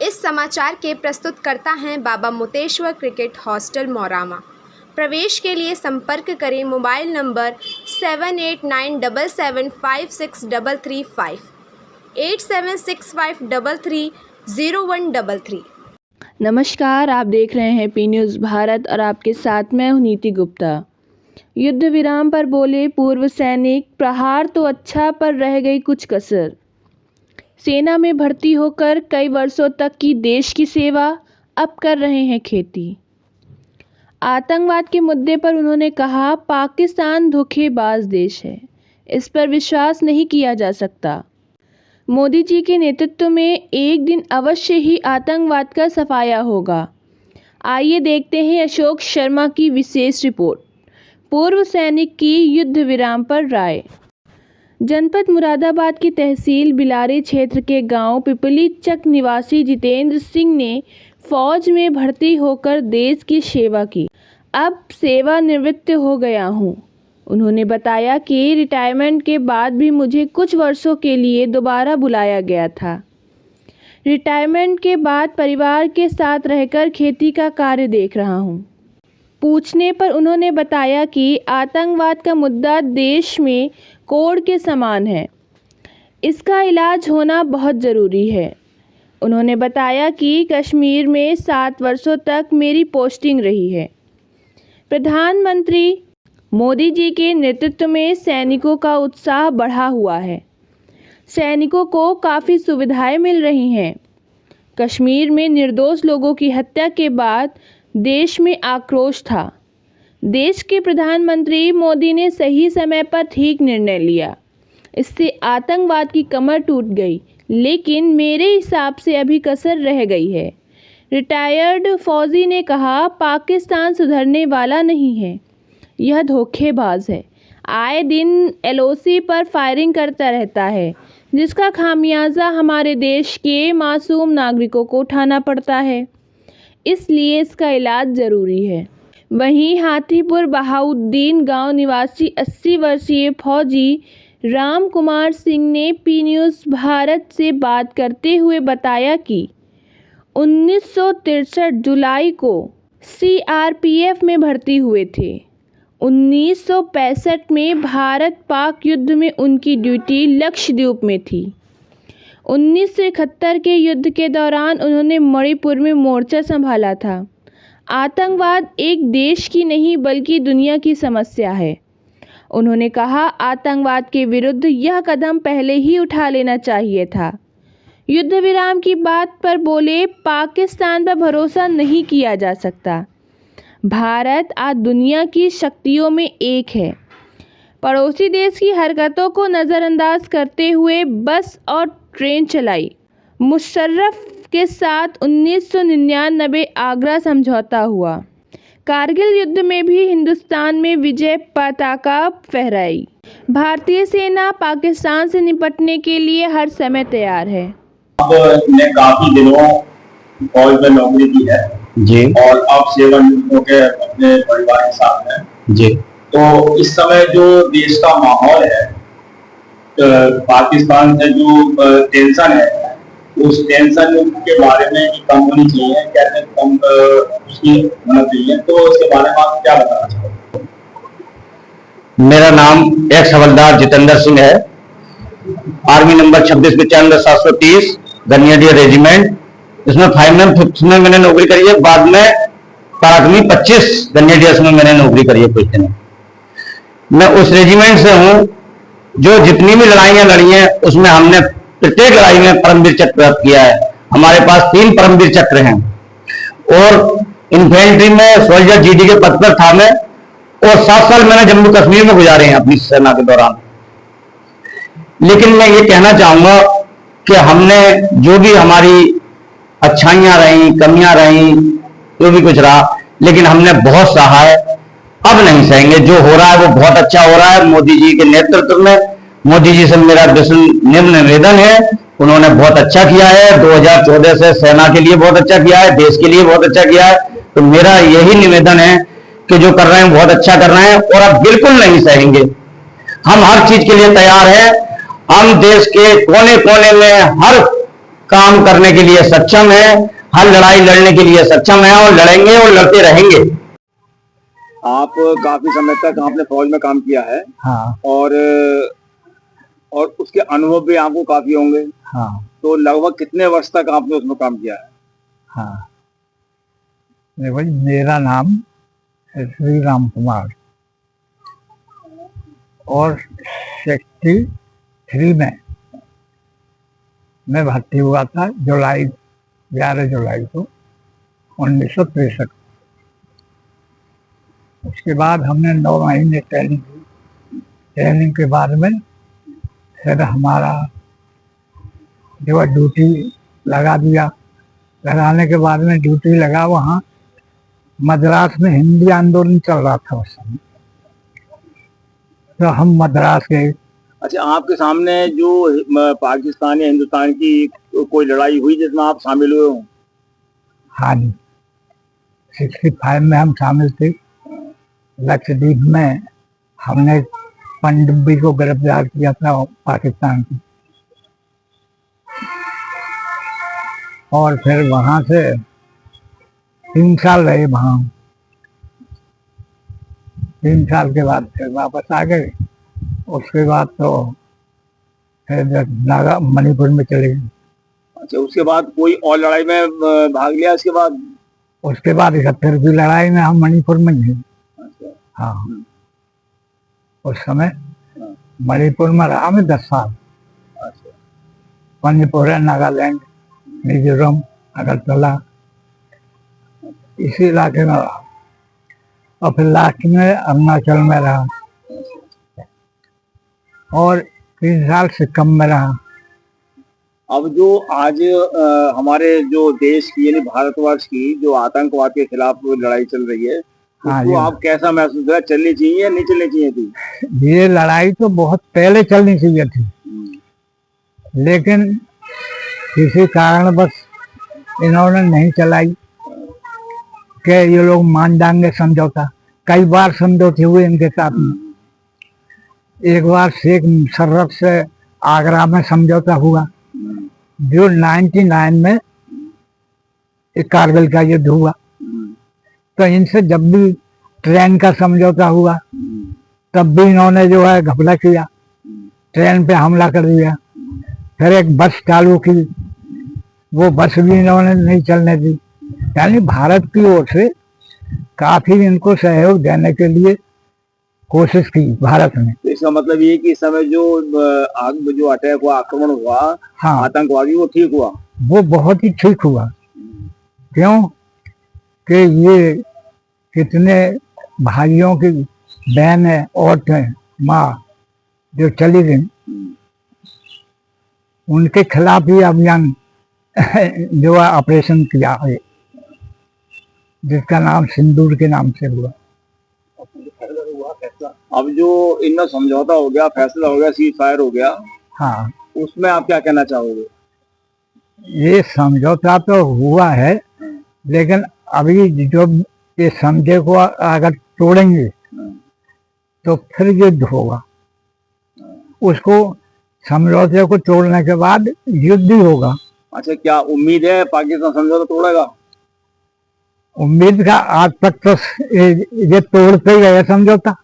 इस समाचार के प्रस्तुतकर्ता हैं बाबा मुतेश्वर क्रिकेट हॉस्टल मौरामा। प्रवेश के लिए संपर्क करें मोबाइल नंबर 7897756335 8765330133। नमस्कार, आप देख रहे हैं पी न्यूज़ भारत और आपके साथ मैं हूं नीति गुप्ता। युद्ध विराम पर बोले पूर्व सैनिक, प्रहार तो अच्छा पर रह गई कुछ कसर। सेना में भर्ती होकर कई वर्षों तक की देश की सेवा, अब कर रहे हैं खेती। आतंकवाद के मुद्दे पर उन्होंने कहा, पाकिस्तान धोखेबाज देश है, इस पर विश्वास नहीं किया जा सकता। मोदी जी के नेतृत्व में एक दिन अवश्य ही आतंकवाद का सफाया होगा। आइए देखते हैं अशोक शर्मा की विशेष रिपोर्ट। पूर्व सैनिक की युद्ध विराम पर राय। जनपद मुरादाबाद की तहसील बिलारी क्षेत्र के गांव पिपली चक निवासी जितेंद्र सिंह ने फौज में भर्ती होकर देश की सेवा की। अब सेवानिवृत्त हो गया हूं। उन्होंने बताया कि रिटायरमेंट के बाद भी मुझे कुछ वर्षों के लिए दोबारा बुलाया गया था। रिटायरमेंट के बाद परिवार के साथ रहकर खेती का कार्य देख रहा हूं। पूछने पर उन्होंने बताया कि आतंकवाद का मुद्दा देश में कोढ़ के समान है, इसका इलाज होना बहुत ज़रूरी है। उन्होंने बताया कि कश्मीर में 7 वर्षों तक मेरी पोस्टिंग रही है। प्रधानमंत्री मोदी जी के नेतृत्व में सैनिकों का उत्साह बढ़ा हुआ है। सैनिकों को काफ़ी सुविधाएं मिल रही हैं। कश्मीर में निर्दोष लोगों की हत्या के बाद देश में आक्रोश था। देश के प्रधानमंत्री मोदी ने सही समय पर ठीक निर्णय लिया। इससे आतंकवाद की कमर टूट गई, लेकिन मेरे हिसाब से अभी कसर रह गई है। रिटायर्ड फौजी ने कहा, पाकिस्तान सुधरने वाला नहीं है, यह धोखेबाज है। आए दिन LOC पर फायरिंग करता रहता है, जिसका खामियाजा हमारे देश के मासूम नागरिकों को उठाना पड़ता है। इसलिए इसका इलाज ज़रूरी है। वहीं हाथीपुर बहाउद्दीन गांव निवासी 80 वर्षीय फौजी राम कुमार सिंह ने पी न्यूज़ भारत से बात करते हुए बताया कि 1963 जुलाई को CRPF में भर्ती हुए थे। 1965 में भारत पाक युद्ध में उनकी ड्यूटी लक्षद्वीप में थी। 1971 के युद्ध के दौरान उन्होंने मणिपुर में मोर्चा संभाला था। आतंकवाद एक देश की नहीं बल्कि दुनिया की समस्या है। उन्होंने कहा, आतंकवाद के विरुद्ध यह कदम पहले ही उठा लेना चाहिए था। युद्ध विराम की बात पर बोले, पाकिस्तान पर भरोसा नहीं किया जा सकता। भारत आज दुनिया की शक्तियों में एक है। पड़ोसी देश की हरकतों को नज़रअंदाज करते हुए बस और ट्रेन चलाई। मुशर्रफ के साथ 1999 आगरा समझौता हुआ। कारगिल युद्ध में भी हिंदुस्तान में विजय पताका फहराई। भारतीय सेना पाकिस्तान से निपटने के लिए हर समय तैयार है। आपने काफी दिनों फौज में नौकरी की है जी, और आप सेवानिवृत्त होकर अपने परिवार के साथ हैं जी। तो इस समय जो देश का माहौल है, पाकिस्तान से जो टेंशन है, उस टेंशन के बारे में कम होनी चाहिए, कैसे कम उसकी होना चाहिए, तो उसके बारे में आप क्या बताना चाहोगे? मेरा नाम एक्स हवलदार जितेंद्र सिंह है। Army number 2695-730 grenadier regiment. इसमें 5 में 5th में मैंने नौकरी करी है। बाद में पराक्रमी 25 ग्रेनेडियर्स में मैंने नौकरी करी है। क्वेश्चन है, मैं उस रेजिमेंट से हूं जो जितनी भी लड़ाइयां लड़ी हैं उसमें हमने प्रत्येक लड़ाई में परमवीर चक्र प्राप्त किया है। हमारे पास 3 परमवीर चक्र हैं और इन्फेंट्री में सोल्जर GD के पद पर था मैं, और 7 साल मैंने जम्मू कश्मीर में गुजारे हैं अपनी सेना के दौरान। लेकिन मैं ये कहना चाहूंगा कि हमने जो भी हमारी अच्छाइयां रही, कमियां रही, जो भी कुछ रहा, लेकिन हमने बहुत सहा है। अब नहीं सहेंगे। जो हो रहा है वो बहुत अच्छा हो रहा है मोदी जी के नेतृत्व में। मोदी जी से मेरा निम्न निवेदन है, उन्होंने बहुत अच्छा किया है। 2014 से सेना के लिए बहुत अच्छा किया है, देश के लिए बहुत अच्छा किया है। तो मेरा यही निवेदन है कि जो कर रहे हैं बहुत अच्छा कर रहे हैं और अब बिल्कुल नहीं सहेंगे। हम हर चीज के लिए तैयार हैं। हम देश के कोने कोने में हर काम करने के लिए सक्षम है, हर लड़ाई लड़ने के लिए सक्षम है और लड़ेंगे और लड़ते रहेंगे। आप काफी समय तक आपने फौज में काम किया है। हाँ और उसके अनुभव भी आपको काफी होंगे। हाँ तो लगभग कितने वर्ष तक आपने उसमें काम किया है? हाँ देखो जी, मेरा नाम है श्री राम कुमार और 63 में मैं भर्ती हुआ था, 11 जुलाई को 1963। उसके बाद हमने 9 महीने ट्रेनिंग की। ट्रेनिंग के बाद में फिर हमारा जो है ड्यूटी लगा दिया। लगाने के बाद में ड्यूटी लगा वहाँ मद्रास में हिंदी आंदोलन चल रहा था उस समय, तो हम मद्रास गए। अच्छा, आपके सामने जो पाकिस्तान या हिंदुस्तान की कोई लड़ाई हुई जिसमें आप शामिल हुए हो? हाँ जी, 65 में हम शामिल थे। लक्षद्वीप में हमने पनडुब्बी को गिरफ्तार किया था पाकिस्तान की, और फिर वहां से 3 साल रहे वहां। 3 साल के बाद फिर वापस आ गए। उसके बाद तो फिर नागा मणिपुर में चले गए। अच्छा, उसके बाद कोई और लड़ाई में भाग लिया? उसके बाद फिर भी लड़ाई में हम मणिपुर में ही। हाँ, उस समय मणिपुर में रहा मैं 10 साल। मणिपुर है, नागालैंड, मिजोरम, अगरतला, इसी इलाके में रहा। और फिर लास्ट में अरुणाचल में रहा और 3 साल सिक्किम में रहा। अब जो आज हमारे जो देश की यानी भारतवर्ष की जो आतंकवाद के खिलाफ लड़ाई चल रही है, हाँ, तो आप कैसा महसूस कर? चलनी चाहिए या नहीं चलनी चाहिए थी? ये लड़ाई तो बहुत पहले चलनी चाहिए थी, लेकिन किसी कारण बस इन्होंने नहीं चलाई कि ये लोग मान जाएंगे समझौता। कई बार समझौते हुए इनके साथ में। एक बार शेख मुशर्रफ से आगरा में समझौता हुआ, जो 99 में एक कारगिल का युद्ध हुआ। तो इनसे जब भी ट्रेन का समझौता हुआ तब भी इन्होंने जो है घपला किया, ट्रेन पे हमला कर दिया। फिर एक बस चालू की, वो बस भी इन्होंने नहीं चलने दी। यानी भारत की ओर से काफी इनको सहयोग देने के लिए कोशिश की भारत ने। तो इसका मतलब ये कि इस समय जो अटैक हुआ, आक्रमण हुआ, हाँ, आतंकवादी, वो ठीक हुआ? वो बहुत ही ठीक हुआ। क्यों कि ये कितने भाइयों की बहन है, औरतें, माँ जो चली गई, उनके खिलाफ ही अभियान जो है ऑपरेशन किया है, जिसका नाम सिंदूर के नाम से हुआ। अब जो इनमें समझौता हो गया, फैसला हो गया, सीज फायर हो गया, हाँ, उसमें आप क्या कहना चाहोगे? ये समझौता तो हुआ है, लेकिन अभी जो ये समझे को अगर तोड़ेंगे तो फिर युद्ध होगा। उसको समझौते को तोड़ने के बाद युद्ध ही होगा। अच्छा, क्या उम्मीद है पाकिस्तान समझौता तोड़ेगा? उम्मीद का आज तक तो ये तोड़ते ही गए समझौता।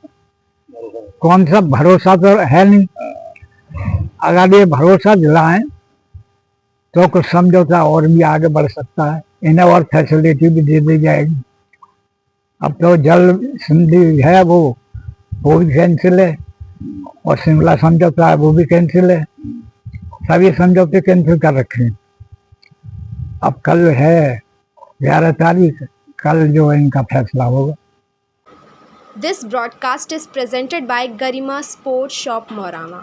कौन सा भरोसा तो है नहीं। अगर ये भरोसा दिलाएं तो कुछ समझौता और भी आगे बढ़ सकता है, इन्हें और फैसिलिटी भी दे दी जाएगी। अब तो जल संधि है वो भी कैंसिल है, और शिमला समझौता है वो भी कैंसिल है। सभी समझौते कैंसिल कर रखे हैं। अब कल है 11 तारीख, कल जो है इनका फैसला होगा। This broadcast is presented by Garima Sports Shop Morama.